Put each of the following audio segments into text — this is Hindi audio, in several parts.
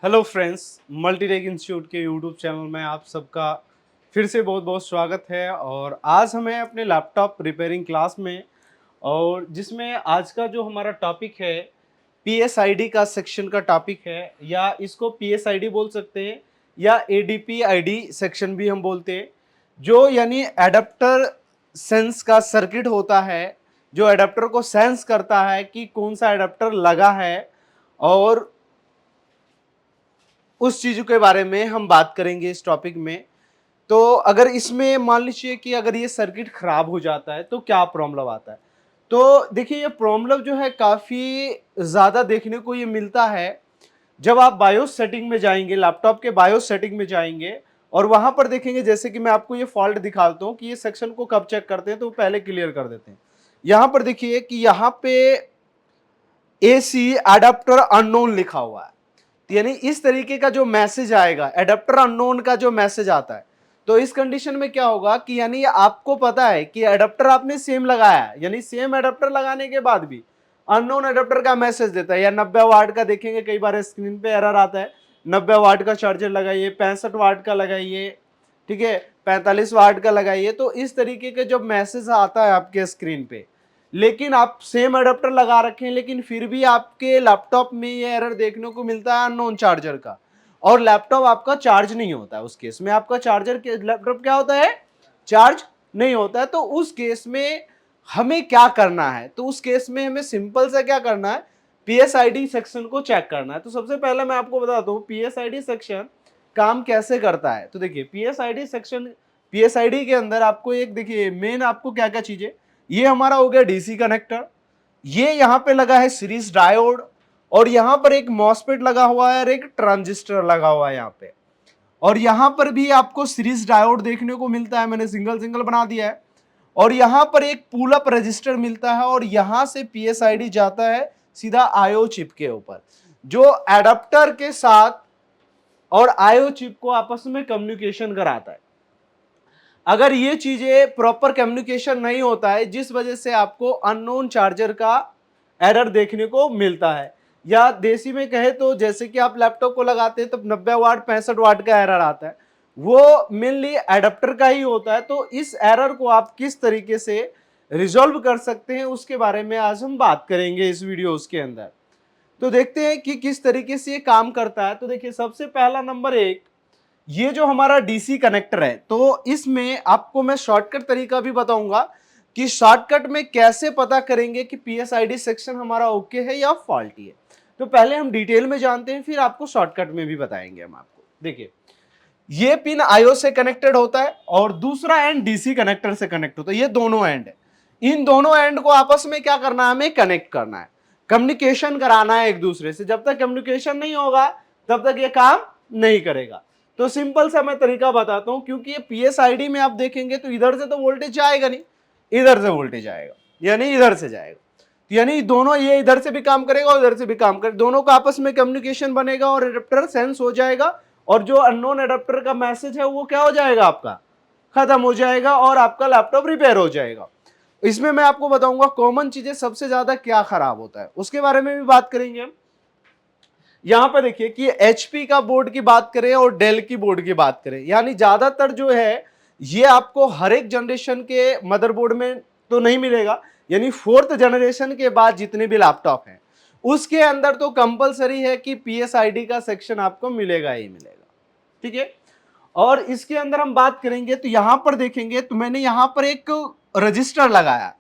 हेलो फ्रेंड्स, मल्टीटेक इंस्टीट्यूट के यूट्यूब चैनल में आप सबका फिर से बहुत बहुत स्वागत है। और आज हमें अपने लैपटॉप रिपेयरिंग क्लास में, और जिसमें आज का जो हमारा टॉपिक है पीएसआईडी का सेक्शन का टॉपिक है, या इसको पीएसआईडी बोल सकते हैं या एडीपीआईडी सेक्शन भी हम बोलते हैं। जो यानी एडाप्टर सेंस का सर्किट होता है, जो एडाप्टर को सेंस करता है कि कौन सा एडाप्टर लगा है, और उस चीज़ के बारे में हम बात करेंगे इस टॉपिक में। तो अगर इसमें मान लीजिए कि अगर ये सर्किट खराब हो जाता है तो क्या प्रॉब्लम आता है। तो देखिए, ये प्रॉब्लम जो है काफ़ी ज़्यादा देखने को ये मिलता है जब आप बायोस सेटिंग में जाएंगे, लैपटॉप के बायोस सेटिंग में जाएंगे और वहां पर देखेंगे। जैसे कि मैं आपको ये फॉल्ट दिखाता हूँ कि ये सेक्शन को कब चेक करते हैं, तो पहले क्लियर कर देते हैं। यहां पर देखिए कि यहाँ पे एसी अडेप्टर अननोन लिखा हुआ है, यानी इस तरीके का जो मैसेज आएगा, एडाप्टर अननोन का जो मैसेज आता है, तो इस कंडीशन में क्या होगा कि यानी आपको पता है कि एडाप्टर आपने सेम लगाया है, यानी सेम एडाप्टर लगाने के बाद भी अननोन एडाप्टर का मैसेज देता है। या 90 वाट का देखेंगे, कई बार स्क्रीन पे एरर आता है, 90 वाट का चार्जर लगाइए, 65 वाट का लगाइए, ठीक है, 45 वाट का लगाइए। तो इस तरीके के जब मैसेज आता है आपके स्क्रीन पे, लेकिन आप सेम अडेप्टर लगा रखे हैं, लेकिन फिर भी आपके लैपटॉप में ये एरर देखने को मिलता है अननोन चार्जर का, और लैपटॉप आपका चार्ज नहीं होता है। उस केस में आपका चार्जर के लैपटॉप क्या होता है, चार्ज नहीं होता है। तो उस केस में हमें क्या करना है, तो उस केस में हमें सिंपल सा क्या करना है, पीएसआईडी सेक्शन को चेक करना है। तो सबसे पहले मैं आपको बताता हूँ पीएसआईडी सेक्शन काम कैसे करता है। तो देखिए, पीएसआईडी सेक्शन, पीएसआईडी के अंदर आपको एक देखिए मेन आपको क्या क्या चीजें, ये हमारा हो गया डीसी कनेक्टर, ये यहां पे लगा है सीरीज डायोड, और यहां पर एक मॉसफेट लगा हुआ है और एक ट्रांजिस्टर लगा हुआ है यहां पे। और यहां पर भी आपको सीरीज डायोड देखने को मिलता है, मैंने सिंगल सिंगल बना दिया है। और यहां पर एक पुल अप रजिस्टर मिलता है, और यहां से पीएसआईडी जाता है सीधा आईओ चिप के ऊपर, जो एडाप्टर के साथ और आईओ चिप को आपस में कम्युनिकेशन कराता है। अगर ये चीजें प्रॉपर कम्युनिकेशन नहीं होता है, जिस वजह से आपको अननोन चार्जर का एरर देखने को मिलता है, या देसी में कहे तो जैसे कि आप लैपटॉप को लगाते हैं तब 90 वाट 65 वाट का एरर आता है, वो मेनली एडाप्टर का ही होता है। तो इस एरर को आप किस तरीके से रिजॉल्व कर सकते हैं, उसके बारे में आज हम बात करेंगे इस वीडियो के अंदर। तो देखते हैं कि किस तरीके से ये काम करता है। तो देखिए, सबसे पहला नंबर एक, ये जो हमारा डीसी कनेक्टर है, तो इसमें आपको मैं शॉर्टकट तरीका भी बताऊंगा कि शॉर्टकट में कैसे पता करेंगे कि पीएसआईडी सेक्शन हमारा ओके है या फॉल्टी है। तो पहले हम डिटेल में जानते हैं, फिर आपको शॉर्टकट में भी बताएंगे हम आपको। देखिए, ये पिन आईओ से कनेक्टेड होता है और दूसरा एंड डीसी कनेक्टर से कनेक्ट होता है। ये दोनों एंड है, इन दोनों एंड को आपस में क्या करना है, हमें कनेक्ट करना है, कम्युनिकेशन कराना है एक दूसरे से। जब तक कम्युनिकेशन नहीं होगा तब तक ये काम नहीं करेगा। तो सिंपल सा मैं तरीका बताता हूं, क्योंकि ये पीएसआईडी में आप देखेंगे तो इधर से तो वोल्टेज जाएगा नहीं, इधर से वोल्टेज आएगा, यानी इधर से जाएगा। यानी दोनों, ये इधर से भी काम करेगा और इधर से भी काम करेगा, दोनों का आपस में कम्युनिकेशन बनेगा और एडेप्टर सेंस हो जाएगा, और जो अननोन एडेप्टर का मैसेज है वो क्या हो जाएगा, आपका खत्म हो जाएगा और आपका लैपटॉप रिपेयर हो जाएगा। इसमें मैं आपको बताऊंगा कॉमन चीजें सबसे ज्यादा क्या खराब होता है, उसके बारे में भी बात करेंगे हम। यहां पर देखिए कि एचपी का बोर्ड की बात करें और डेल की बोर्ड की बात करें, यानी ज्यादातर जो है ये आपको हर एक जनरेशन के मदरबोर्ड में तो नहीं मिलेगा, यानी 4th जनरेशन के बाद जितने भी लैपटॉप हैं उसके अंदर तो कंपलसरी है कि पीएसआईडी का सेक्शन आपको मिलेगा ही मिलेगा, ठीक है। और इसके अंदर हम बात करेंगे तो यहां पर देखेंगे तो मैंने यहां पर एक रजिस्टर लगाया,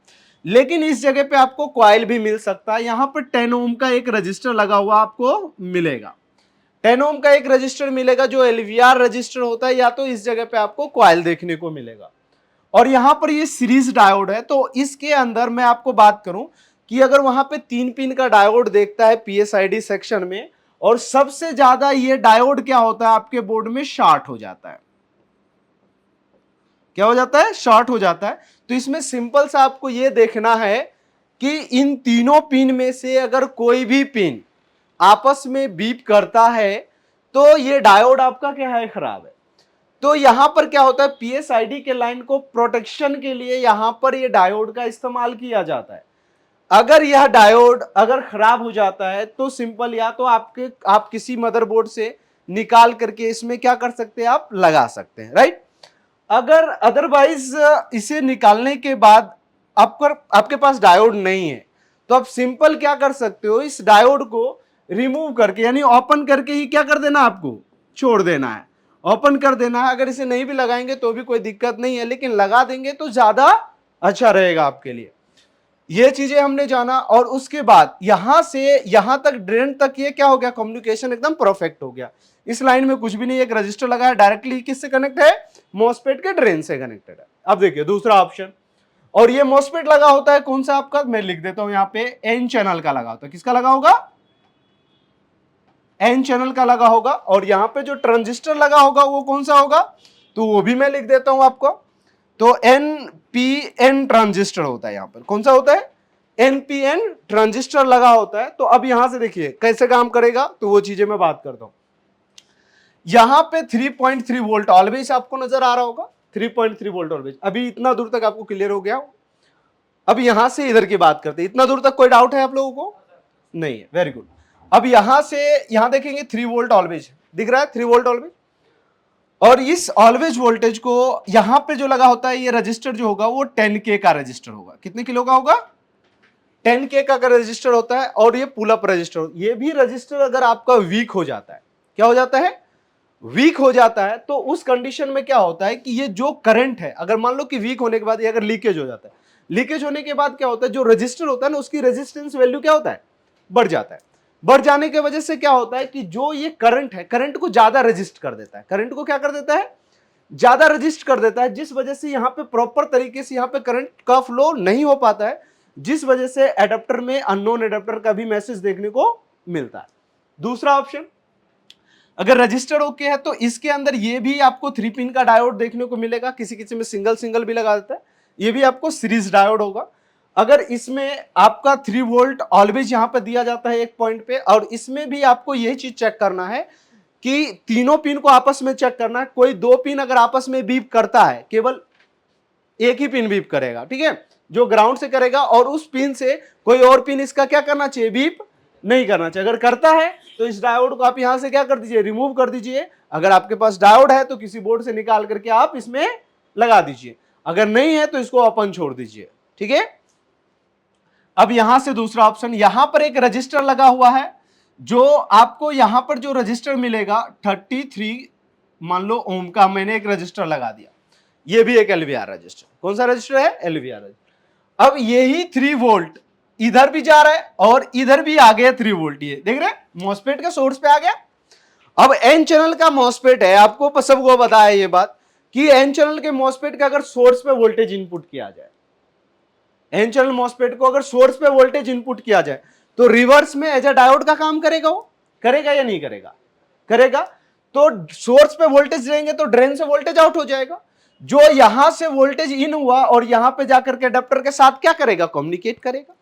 लेकिन इस जगह पे आपको कॉइल भी मिल सकता है। यहां पर 10 ओम का एक रजिस्टर लगा हुआ आपको मिलेगा, 10 ओम का एक रजिस्टर मिलेगा जो एलवीआर रजिस्टर होता है, या तो इस जगह पे आपको कॉइल देखने को मिलेगा। और यहां पर ये सीरीज डायोड है, तो इसके अंदर मैं आपको बात करूं कि अगर वहां पे 3 पिन का डायोड देखता है पीएसआईडी सेक्शन में, और सबसे ज्यादा ये डायोड क्या होता है आपके बोर्ड में, शॉर्ट हो जाता है। क्या हो जाता है, शॉर्ट हो जाता है। तो इसमें सिंपल सा आपको यह देखना है कि इन तीनों पिन में से अगर कोई भी पिन आपस में बीप करता है तो ये डायोड आपका क्या है, खराब है। तो यहां पर क्या होता है, पीएसआईडी के लाइन को प्रोटेक्शन के लिए यहां पर ये डायोड का इस्तेमाल किया जाता है। अगर यह डायोड अगर खराब हो जाता है तो सिंपल या तो आप किसी मदरबोर्ड से निकाल करके इसमें क्या कर सकते हैं, आप लगा सकते हैं, राइट। अगर अदरवाइज इसे निकालने के बाद आपके पास डायोड नहीं है तो आप सिंपल क्या कर सकते हो, इस डायोड को रिमूव करके यानी ओपन करके ही क्या कर देना, आपको छोड़ देना है, ओपन कर देना है। अगर इसे नहीं भी लगाएंगे तो भी कोई दिक्कत नहीं है, लेकिन लगा देंगे तो ज्यादा अच्छा रहेगा आपके लिए। ये चीजें हमने जाना और उसके बाद यहां से यहां तक ड्रेन तक ये क्या हो गया, कम्युनिकेशन एकदम परफेक्ट हो गया। इस लाइन में कुछ भी नहीं, एक रजिस्टर लगा है, डायरेक्टली किससे कनेक्ट है, मॉसफेट के ड्रेन से कनेक्टेड है। अब देखिए दूसरा ऑप्शन, और ये मॉसफेट लगा होता है कौन सा आपका, मैं लिख देता हूं यहां पे, एन चैनल का लगा होता है। किसका लगा होगा, एन चैनल का लगा होगा। और यहां पे जो ट्रांजिस्टर लगा होगा वो कौन सा होगा, तो वो भी मैं लिख देता हूं आपको। तो एनपीएन ट्रांजिस्टर होता है, यहां पर कौन सा होता है, एनपीएन ट्रांजिस्टर लगा होता है। तो अब यहां से देखिए कैसे काम करेगा, तो वो चीजें मैं बात करता हूं। यहां पे 3.3 वोल्ट ऑलवेज आपको नजर आ रहा होगा, 3.3 वोल्ट ऑलवेज। अभी इतना दूर तक आपको क्लियर हो गया। अब यहां से इधर की बात करते हैं, इतना दूर तक कोई डाउट है आप लोगों को, नहीं है, वेरी गुड। अब यहां से यहां देखेंगे 3 वोल्ट ऑलवेज दिख रहा है, 3 वोल्ट ऑलवेज। और इस ऑलवेज वोल्टेज को यहां पे जो लगा होता है, ये रजिस्टर जो होगा वो 10K का रजिस्टर होगा। कितने किलो का होगा, 10K का रजिस्टर होता है। और ये पुल अप रजिस्टर, ये भी रजिस्टर अगर आपका वीक हो जाता है, क्या हो जाता है, वीक हो जाता है, तो उस कंडीशन में क्या होता है कि ये जो करंट है, अगर मान लो कि वीक होने के बाद ये अगर लीकेज हो जाता है, लीकेज होने के बाद क्या होता है, जो रजिस्टर होता है ना उसकी रेजिस्टेंस वैल्यू क्या होता है, बढ़ जाता है। बढ़ जाने की वजह से क्या होता है कि जो ये करंट है, करंट को ज्यादा रजिस्ट कर देता है, करंट को क्या कर देता है, ज्यादा रजिस्ट कर देता है, जिस वजह से यहां पे प्रॉपर तरीके से यहां पे करंट का फ्लो नहीं हो पाता है, जिस वजह से एडाप्टर में अननोन एडाप्टर का भी मैसेज देखने को मिलता है। दूसरा ऑप्शन, अगर रजिस्टर ओके है तो इसके अंदर ये भी आपको 3 पिन का डायोड देखने को मिलेगा, किसी किसी में सिंगल सिंगल भी लगा देता है, ये भी आपको सीरीज डायोड होगा। अगर इसमें आपका 3 वोल्ट ऑलवेज यहां पर दिया जाता है एक पॉइंट पे, और इसमें भी आपको यही चीज चेक करना है कि तीनों पिन को आपस में चेक करना है। कोई 2 पिन अगर आपस में बीप करता है, केवल एक ही पिन बीप करेगा, ठीक है, जो ग्राउंड से करेगा, और उस पिन से कोई और पिन इसका क्या करना चाहिए, बीप नहीं करना चाहिए। अगर करता है तो इस डायोड को आप यहां से क्या कर दीजिए, रिमूव कर दीजिए। अगर आपके पास डायोड है तो किसी बोर्ड से निकाल करके आप इसमें लगा दीजिए, अगर नहीं है तो इसको ओपन छोड़ दीजिए, ठीक है। अब यहां से दूसरा ऑप्शन, यहां पर एक रजिस्टर लगा हुआ है, जो आपको यहां पर जो रजिस्टर मिलेगा 33 मान लो ओम का मैंने एक रजिस्टर लगा दिया, ये भी एक एलवीआर रजिस्टर। कौन सा रजिस्टर है, एलवीआर रजिस्टर। अब यही 3 वोल्ट इधर भी जा रहा है और इधर भी आ गया 3 वोल्ट, ये देख रहे हैं मॉसफेट के सोर्स पे आ गया। अब एन चैनल का मॉसफेट है, आपको सबको पता है ये बात कि एन चैनल के मॉसफेट का अगर सोर्स पे वोल्टेज इनपुट किया जाए, एन चैनल मॉसफेट को अगर सोर्स पे वोल्टेज इनपुट किया जाए तो रिवर्स में एज अ डायोड का काम करेगा, वो करेगा या नहीं करेगा, करेगा। तो सोर्स पे वोल्टेज देंगे तो ड्रेन से वोल्टेज आउट हो जाएगा, जो यहां से वोल्टेज इन हुआ और यहां पे जाकर के अडेप्टर के साथ क्या करेगा, कम्युनिकेट करेगा।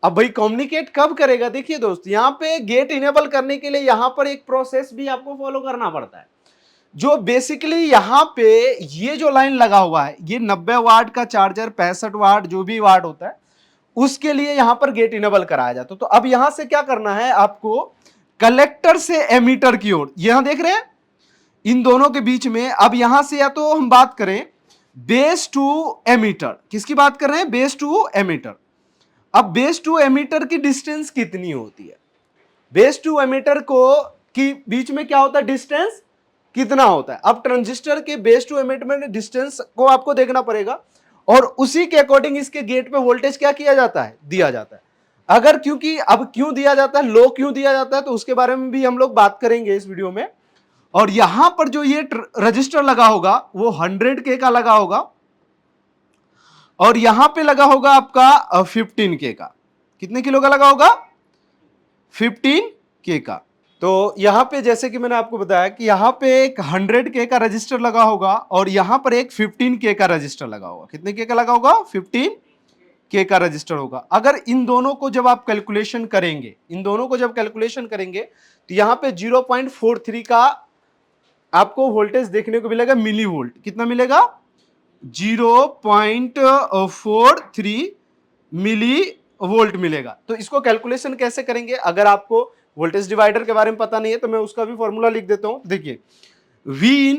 अब भाई कम्युनिकेट कब करेगा, देखिए दोस्त, यहां पे गेट इनेबल करने के लिए यहां पर एक प्रोसेस भी आपको फॉलो करना पड़ता है, जो बेसिकली यहां पे ये जो लाइन लगा हुआ है, ये 90 वाट का चार्जर, 65 वाट जो भी वाट होता है, उसके लिए यहां पर गेट इनेबल कराया जाता है। तो अब यहां से क्या करना है आपको, कलेक्टर से एमीटर की ओर, यहां देख रहे हैं इन दोनों के बीच में। अब यहां से या तो हम बात करें बेस टू एमीटर, किसकी बात कर रहे हैं, बेस टू एमीटर। अब बेस टू एमीटर की डिस्टेंस कितनी होती है, बेस टू एमीटर को की बीच में क्या होता है, डिस्टेंस कितना होता है। अब ट्रांजिस्टर के बेस टू एमीटर में डिस्टेंस को आपको देखना पड़ेगा, और उसी के अकॉर्डिंग इसके गेट पे वोल्टेज क्या किया जाता है, दिया जाता है। अगर क्योंकि अब क्यों दिया जाता है, लो क्यों दिया जाता है, तो उसके बारे में भी हम लोग बात करेंगे इस वीडियो में। और यहां पर जो ये रजिस्टर लगा होगा वो 100K का लगा होगा, और यहां पे लगा होगा आपका 15K का। कितने किलो का लगा होगा, 15K का। तो यहां पे जैसे कि मैंने आपको बताया कि यहां पे एक 100K का रजिस्टर लगा होगा, और यहां पर एक 15K का रजिस्टर लगा होगा। कितने K का लगा होगा, 15K का रजिस्टर होगा। अगर इन दोनों को जब आप कैलकुलेशन करेंगे, इन दोनों को जब कैलकुलेशन करेंगे तो यहां पे 0.43 का आपको वोल्टेज देखने को मिलेगा, मिली वोल्ट। कितना मिलेगा, 0.43 मिली वोल्ट मिलेगा। तो इसको कैलकुलेशन कैसे करेंगे, अगर आपको वोल्टेज डिवाइडर के बारे में पता नहीं है तो मैं उसका भी फॉर्मूला लिख देता हूं। देखिए V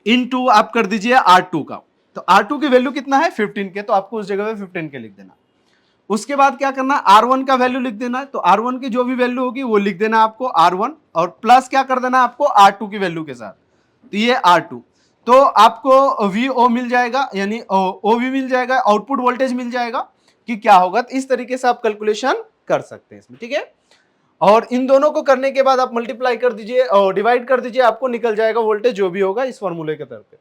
इनटू आप कर दीजिए R2 का, तो R2 की वैल्यू कितना है 15 के, तो आपको उस जगह पे 15 के लिख देना। उसके बाद क्या करना, R1 का वैल्यू लिख देना, तो R1 की जो भी वैल्यू होगी वो लिख देना आपको R1, और प्लस क्या कर देना आपको R2 की वैल्यू के साथ, तो ये R2। तो आपको VO मिल जाएगा, यानी OV मिल जाएगा, आउटपुट वोल्टेज मिल जाएगा कि क्या होगा। तो इस तरीके से आप कैलकुलेशन कर सकते हैं इसमें, ठीक है। और इन दोनों को करने के बाद आप मल्टीप्लाई कर दीजिए और डिवाइड कर दीजिए, आपको निकल जाएगा वोल्टेज जो भी होगा इस फॉर्मूले के तरफ पे।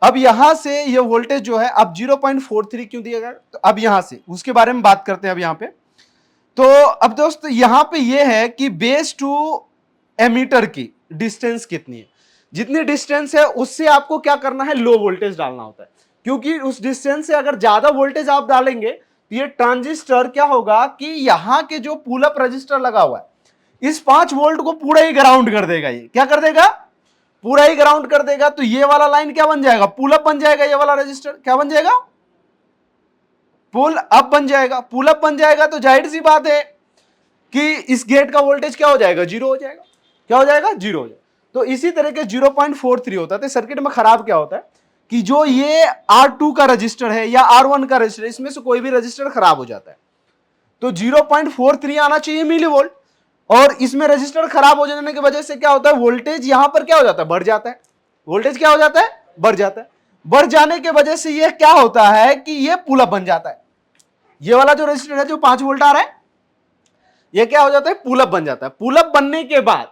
अब यहां से ये वोल्टेज जो है अब 0.43 क्यों दिया गया, तो अब यहां से उसके बारे में बात करते हैं अब यहां पे। तो अब दोस्त यहां पे ये है कि बेस टू एमीटर की डिस्टेंस कितनी है, जितनी डिस्टेंस है उससे आपको क्या करना है, लो वोल्टेज डालना होता है, क्योंकि उस डिस्टेंस से अगर ज्यादा वोल्टेज आप डालेंगे तो ये ट्रांजिस्टर क्या होगा कि यहां के जो पुल अप रजिस्टर लगा हुआ है इस 5 वोल्ट को पूरा ही ग्राउंड कर देगा। ये क्या कर देगा, पूरा ही ग्राउंड कर देगा। तो ये वाला लाइन क्या बन जाएगा, पुल अप बन जाएगा, ये वाला रजिस्टर क्या बन जाएगा, पुल अप बन जाएगा। पुल अप बन जाएगा तो जाहिर सी बात है कि इस गेट का वोल्टेज क्या हो जाएगा, जीरो हो जाएगा। क्या हो जाएगा, जीरो हो जाएगा। तो इसी तरह के 0.43 होता है। तो सर्किट में खराब क्या होता है कि जो ये R2 का रजिस्टर है या R1 का रजिस्टर, इसमें से कोई भी रजिस्टर खराब हो जाता है तो 0.43 आना चाहिए मिली वोल्ट, और इसमें रजिस्टर खराब हो जाने की वजह से क्या होता है, वोल्टेज यहां पर क्या हो जाता है, बढ़ जाता है। वोल्टेज क्या हो जाता है, बढ़ जाता है। बढ़ जाने की वजह से यह क्या होता है कि यह पुल अप बन जाता है। ये वाला जो रजिस्टर है जो 5 वोल्ट आ रहा है यह क्या हो जाता है, पुल अप बन जाता है। पुल अप बनने के बाद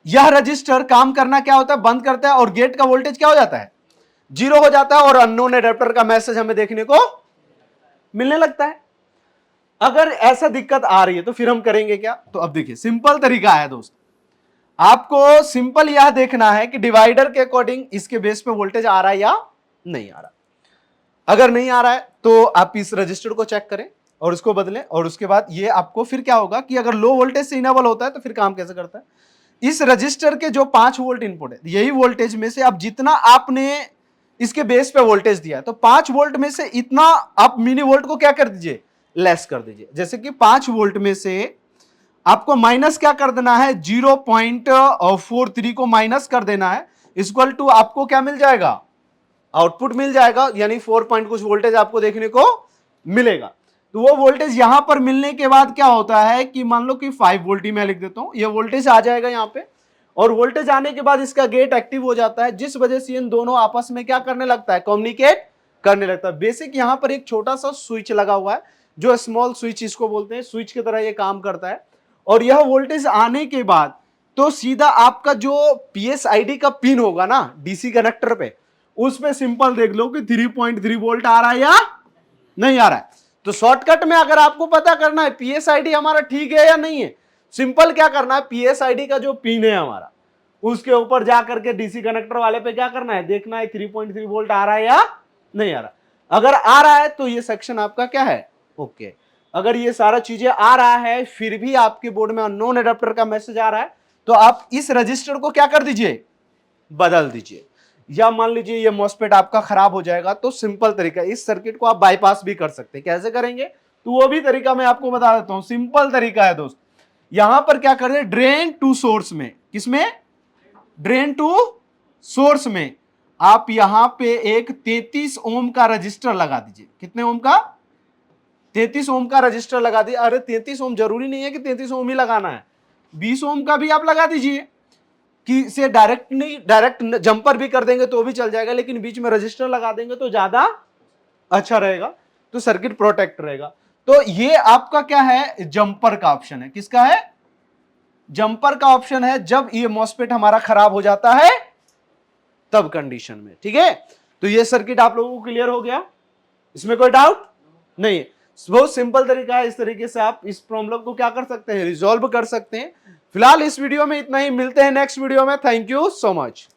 यह रजिस्टर काम करना क्या होता है, बंद करता है, और गेट का वोल्टेज क्या हो जाता है, जीरो हो जाता है, और अननोन एडेप्टर का मैसेज हमें देखने को मिलने लगता है। अगर ऐसा दिक्कत आ रही है तो फिर हम करेंगे क्या, तो अब देखिए सिंपल तरीका है दोस्त, आपको सिंपल यह देखना है कि डिवाइडर के अकॉर्डिंग इसके बेस पे वोल्टेज आ रहा है या नहीं आ रहा। अगर नहीं आ रहा है तो आप इस रजिस्टर को चेक करें और उसको बदलें, और उसके बाद ये आपको फिर क्या होगा कि अगर लो वोल्टेज से इनेबल होता है तो फिर काम कैसे करता है, इस रजिस्टर के जो 5 वोल्ट इनपुट है, यही वोल्टेज में से अब जितना आपने इसके बेस पे वोल्टेज दिया है तो 5 वोल्ट में से इतना आप मिनी वोल्ट को क्या कर दीजिए, लेस कर दीजिए। जैसे कि 5 वोल्ट में से आपको माइनस क्या कर देना है, 0.43 को माइनस कर देना है, इक्वल टू आपको क्या मिल जाएगा, आउटपुट मिल जाएगा, यानी 4 पॉइंट कुछ वोल्टेज आपको देखने को मिलेगा। तो वो वोल्टेज यहां पर मिलने के बाद क्या होता है कि मान लो कि 5 वोल्ट ही मैं लिख देता हूं, ये वोल्टेज आ जाएगा यहां पे, और वोल्टेज आने के बाद इसका गेट एक्टिव हो जाता है, जिस वजह से इन दोनों आपस में क्या करने लगता है, कम्युनिकेट करने लगता है। बेसिक यहां पर एक छोटा सा स्विच लगा हुआ है जो स्मॉल स्विच इसको बोलते हैं, स्विच की तरह ये काम करता है। और यह वोल्टेज आने के बाद तो सीधा आपका जो PSID का पिन होगा ना डीसी कनेक्टर पे, उस पे सिंपल देख लो कि 3.3 वोल्ट आ रहा है या नहीं आ रहा है। तो शॉर्टकट में अगर आपको पता करना है PSID हमारा ठीक है या नहीं है, सिंपल क्या करना है, PSID का जो पिन है हमारा उसके ऊपर जाकर के डीसी कनेक्टर वाले पे क्या करना है, देखना है 3.3 वोल्ट आ रहा है या नहीं आ रहा। अगर आ रहा है तो ये सेक्शन आपका क्या है, ओके। अगर ये सारा चीजें आ रहा है फिर भी आपके बोर्ड में अननोन एडाप्टर का मैसेज आ रहा है तो आप इस रजिस्टर को क्या कर दीजिए, बदल दीजिए। या मान लीजिए ये मॉसफेट आपका खराब हो जाएगा तो सिंपल तरीका, इस सर्किट को आप बाईपास भी कर सकते हैं। कैसे करेंगे तो वो भी तरीका मैं आपको बता देता हूं, सिंपल तरीका है दोस्त। यहां पर क्या करें, ड्रेन टू सोर्स में, किसमें, ड्रेन टू सोर्स में आप यहां पे एक 33 ओम का रजिस्टर लगा दीजिए। कितने ओम का, 33 ओम का रजिस्टर लगा दिया। अरे 33 ओम जरूरी नहीं है कि 33 ओम ही लगाना है, 20 ओम का भी आप लगा दीजिए कि इसे डायरेक्ट जंपर भी कर देंगे तो भी चल जाएगा, लेकिन बीच में रजिस्टर लगा देंगे तो ज्यादा अच्छा रहेगा, तो सर्किट प्रोटेक्ट रहेगा। तो ये आपका क्या है, जंपर का ऑप्शन है। किसका है, जंपर का ऑप्शन है, जब ये मॉसफेट हमारा खराब हो जाता है तब कंडीशन में, ठीक है। तो ये सर्किट आप लोगों को क्लियर हो गया, इसमें कोई डाउट नहीं है। बहुत सिंपल तरीका है, इस तरीके से आप इस प्रॉब्लम को क्या कर सकते हैं, रिजॉल्व कर सकते हैं। फिलहाल इस वीडियो में इतना ही, मिलते हैं नेक्स्ट वीडियो में। Thank you so much.